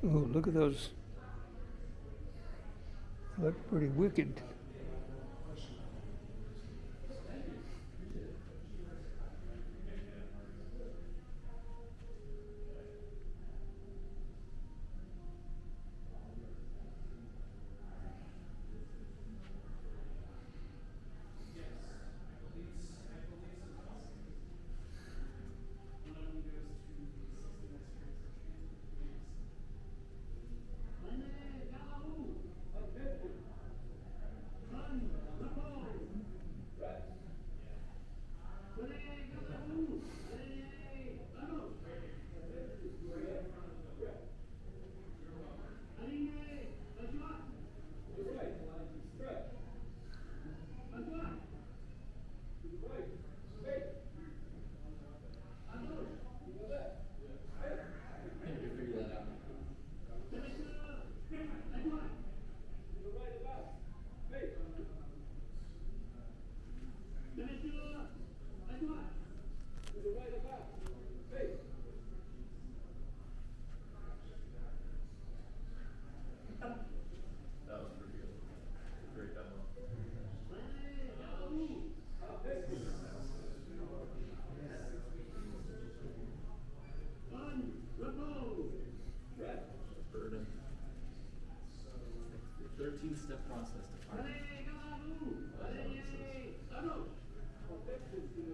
Oh, look at those. Look pretty wicked. Burden. 13-step process to find. Fire, and then repeat.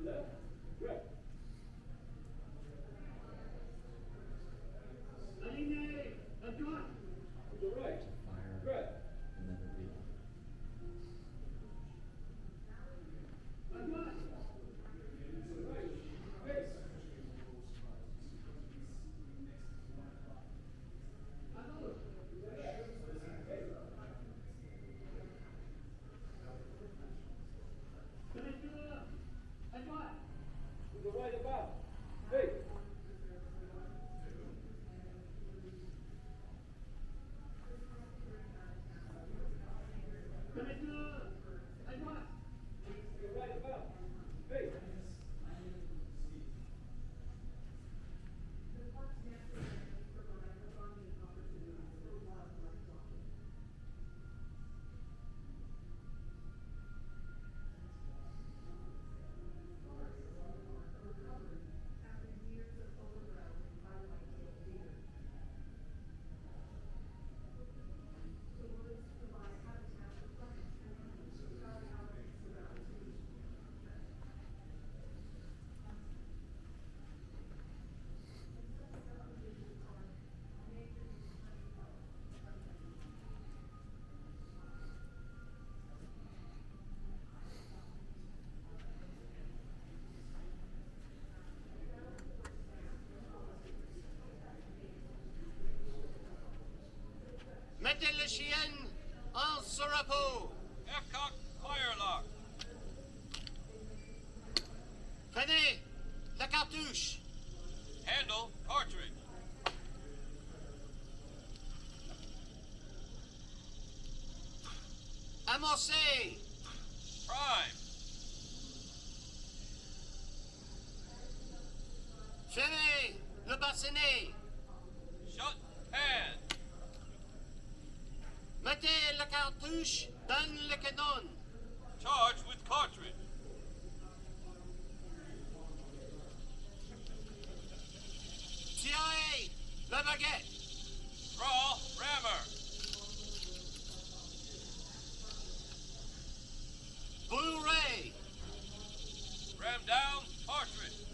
Mettez le chien en ce repos. Aircock firelock. Prenez la cartouche. Handle cartridge. Amorcez. Prime. Fermez le bassinet. Shut hand. Mettez la cartouche dans le canon. Charge with cartridge. Tirez la baguette. Draw rammer. Blu-ray. Ram down cartridge.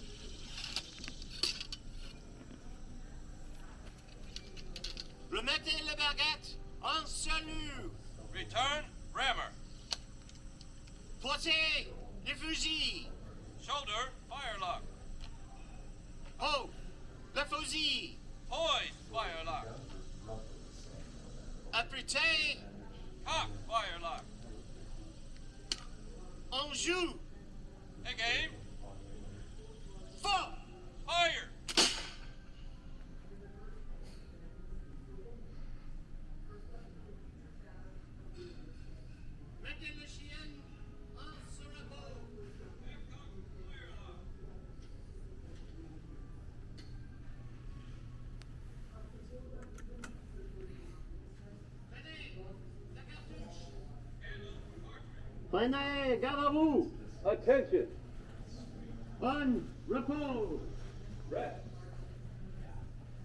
Remettez la baguette en cellule. Return rammer. Pointez les fusils. Shoulder firelock. Oh, le fusil. Poise firelock. Apprêtez Cock firelock. en joue. Take aim. Fort. Fire. Mettez le chien en ce repos. Aircock firelock. Prenez garde à vous. Attention. On repose. Rest.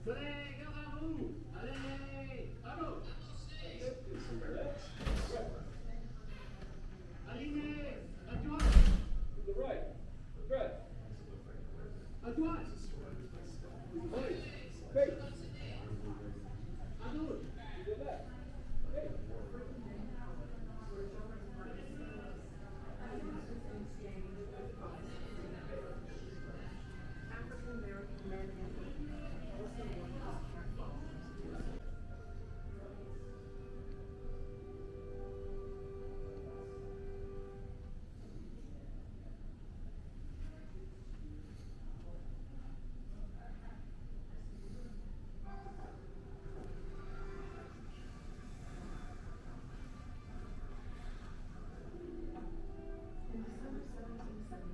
Prenez garde à vous. Allez, à gauche. Alignez, à droite. To the right. Rest. À droite. Place. Face. À gauche. To the left. Face. African American men and women also work as camp followers. In December 1777,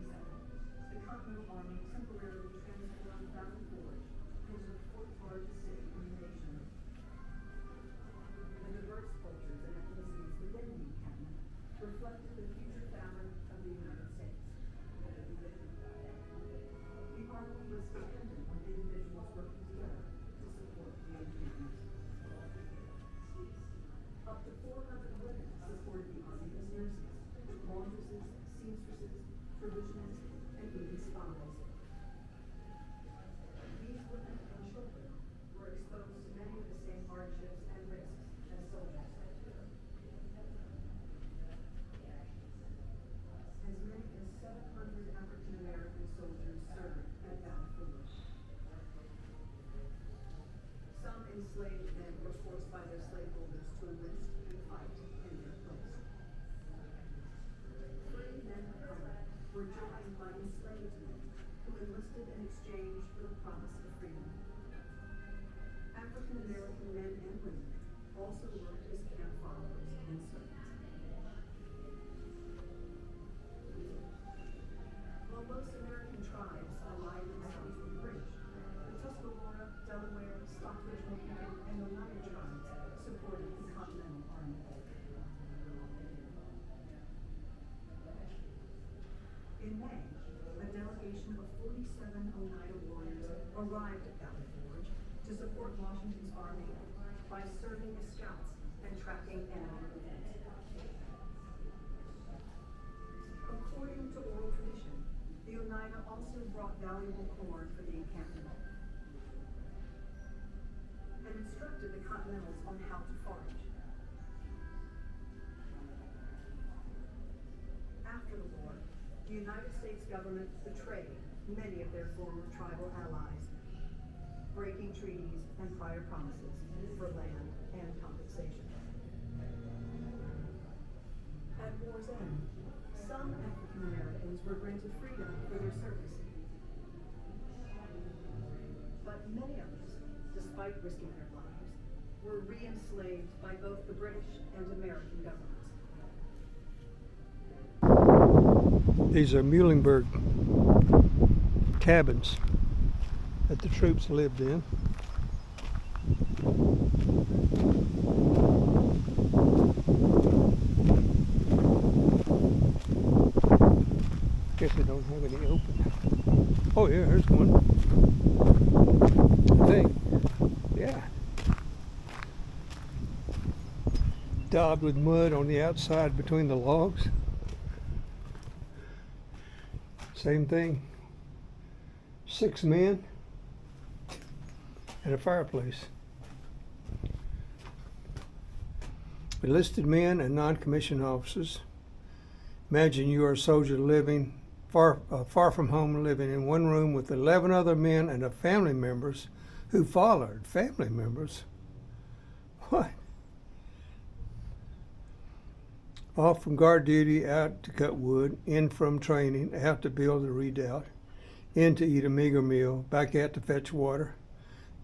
the Continental Army temporarily transformed Valley Forge into the fourth-largest city in the nation. The diverse cultures and ethnicities within the encampment reflected the future fabric of the United States. The Army was dependent on individuals working together to support the encampment. Up to 400 women supported the Army as nurses, laundresses, seamstresses, provisionists, and even spies. These women and children were exposed to many of the same hardships and risks as soldiers. As many as 700 African American soldiers served at Valley Forge. Some enslaved men were forced by their slaveholders to enlist and fight in their place. Free men of color were joined by enslaved men who enlisted in exchange for the promise of freedom. African American men and women also worked as camp followers and servants. While most American tribes allied themselves with the British, the Tuscarora, Delaware, Stockbridge Mohican, and Oneida tribes supported the Continental Army. In May, a delegation of 47 Oneida warriors arrived at Valley Forge to support Washington's army by serving as scouts and tracking enemy movements. According to oral tradition, the Oneida also brought valuable corn for the encampment and instructed the Continentals on how to forage. After the war, the United States government betrayed many of their former tribal allies, breaking treaties and prior promises for land and compensation. At war's end, some African Americans were granted freedom for their service. But many others, despite risking their lives, were re-enslaved by both the British and American governments. These are Muhlenberg cabins that the troops lived in. Guess they don't have any open. Oh yeah, here's one. I think. Yeah. Daubed with mud on the outside between the logs. Same thing. 6 men and a fireplace. Enlisted men and non-commissioned officers. Imagine you are a soldier living far from home, living in one room with 11 other men and family members who followed. Family members? What? Off from guard duty, out to cut wood, in from training, out to build a redoubt, in to eat a meager meal, back out to fetch water.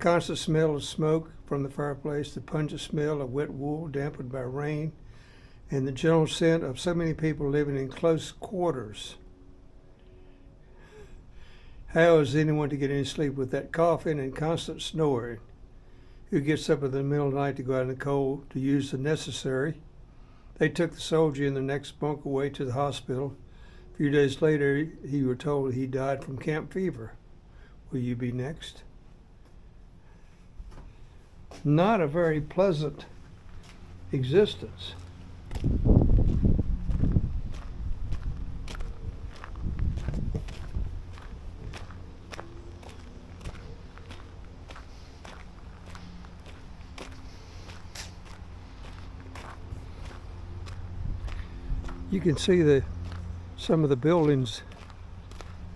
Constant smell of smoke from the fireplace, the pungent smell of wet wool dampened by rain, and the general scent of so many people living in close quarters. How is anyone to get any sleep with that coughing and constant snoring? Who gets up in the middle of the night to go out in the cold to use the They took the soldier in the next bunk away to the hospital. A few days later, he were told he died from camp fever. Will you be next? Not a very pleasant existence. You can see some of the buildings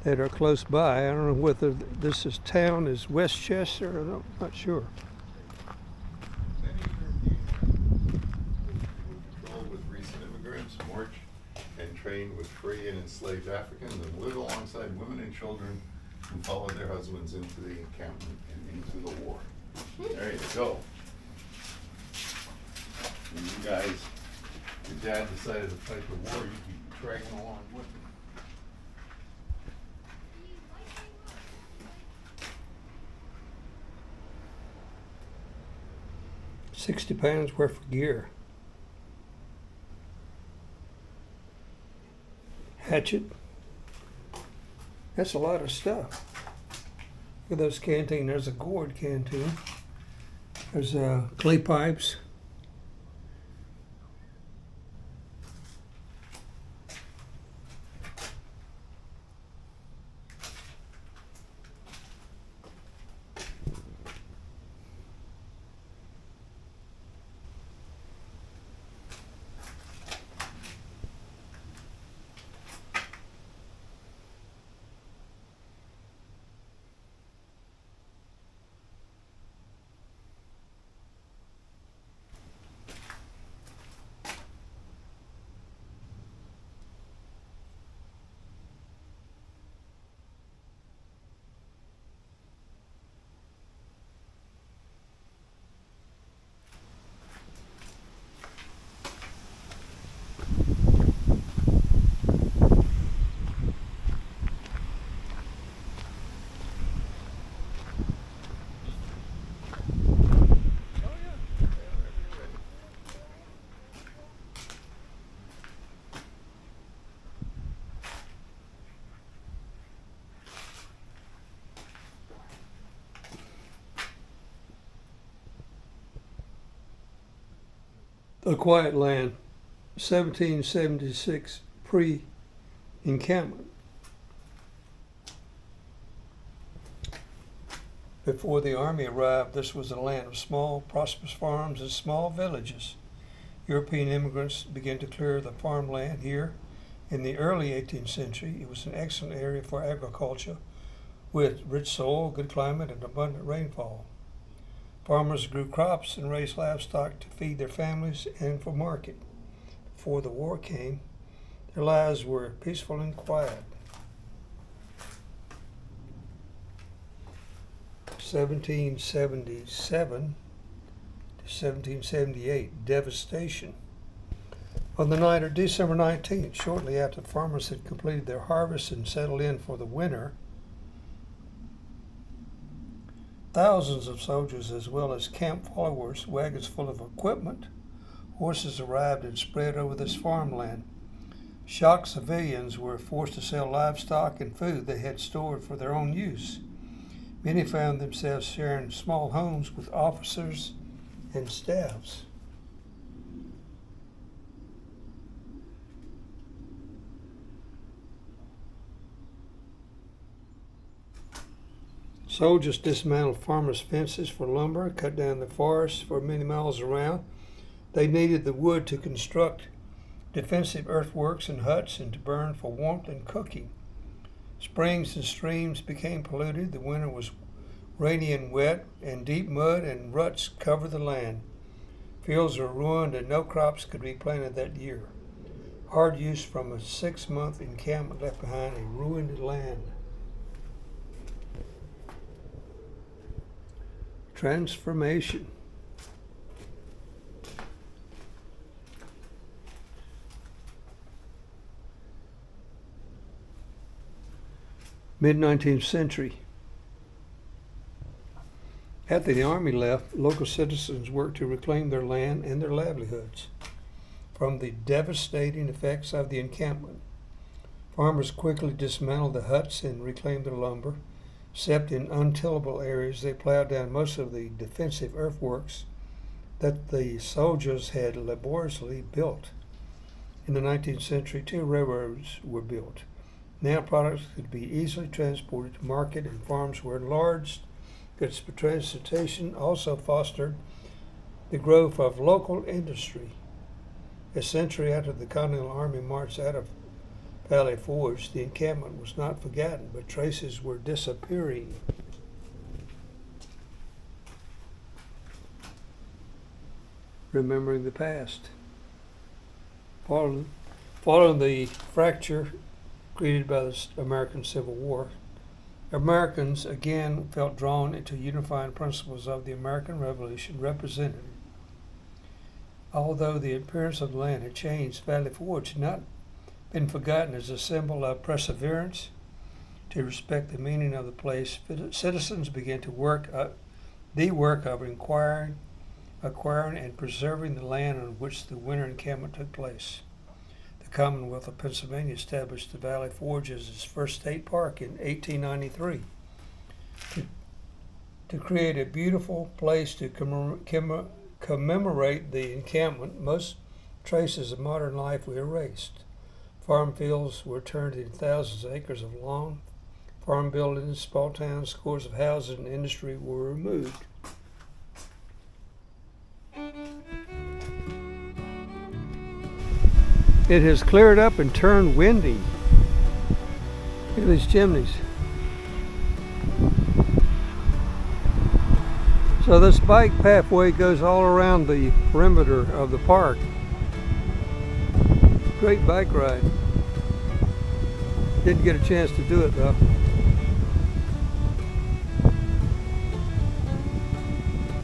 that are close by. I don't know whether this town is Westchester, I'm not sure. Controlled with recent immigrants, march and train with free and enslaved Africans, and live alongside women and children who followed their husbands into the encampment and into the war. There you go. And you guys, your dad decided to fight the war, you keep dragging along with him. £60 worth of gear. Hatchet. That's a lot of stuff. Look at those canteen. There's a gourd canteen. There's clay pipes. A Quiet Land, 1776 pre-encampment. Before the army arrived, this was a land of small, prosperous farms and small villages. European immigrants began to clear the farmland here. In the early 18th century, it was an excellent area for agriculture with rich soil, good climate, and abundant rainfall. Farmers grew crops and raised livestock to feed their families and for market. Before the war came, their lives were peaceful and quiet. 1777 to 1778, devastation. On the night of December 19th, shortly after the farmers had completed their harvest and settled in for the winter, thousands of soldiers, as well as camp followers, wagons full of equipment, horses arrived and spread over this farmland. Shocked civilians were forced to sell livestock and food they had stored for their own use. Many found themselves sharing small homes with officers and staffs. Soldiers dismantled farmers' fences for lumber, cut down the forests for many miles around. They needed the wood to construct defensive earthworks and huts and to burn for warmth and cooking. Springs and streams became polluted. The winter was rainy and wet, and deep mud and ruts covered the land. Fields were ruined and no crops could be planted that year. Hard use from a 6-month encampment left behind a ruined land. Transformation. Mid-19th century. After the army left, local citizens worked to reclaim their land and their livelihoods. from the devastating effects of the encampment. Farmers quickly dismantled the huts and reclaimed their lumber. Except in untillable areas, they plowed down most of the defensive earthworks that the soldiers had laboriously built. In the 19th century, 2 railroads were built. Now products could be easily transported to market and farms were enlarged. Goods transportation also fostered the growth of local industry. A century after the Continental Army marched out of Valley Forge, the encampment was not forgotten, but traces were disappearing. Remembering the past. Following the fracture created by the American Civil War, Americans again felt drawn into unifying principles of the American Revolution represented. Although the appearance of the land had changed, Valley Forge had not been forgotten as a symbol of perseverance. To respect the meaning of the place, citizens began to work the work of acquiring and preserving the land on which the winter encampment took place. The Commonwealth of Pennsylvania established the Valley Forge as its first state park in 1893 to create a beautiful place to commemorate the encampment. Most traces of modern life were erased. Farm fields were turned into thousands of acres of lawn. Farm buildings, small towns, scores of houses and industry were removed. It has cleared up and turned windy. Look at these chimneys. So this bike pathway goes all around the perimeter of the park. Great bike ride. Didn't get a chance to do it though.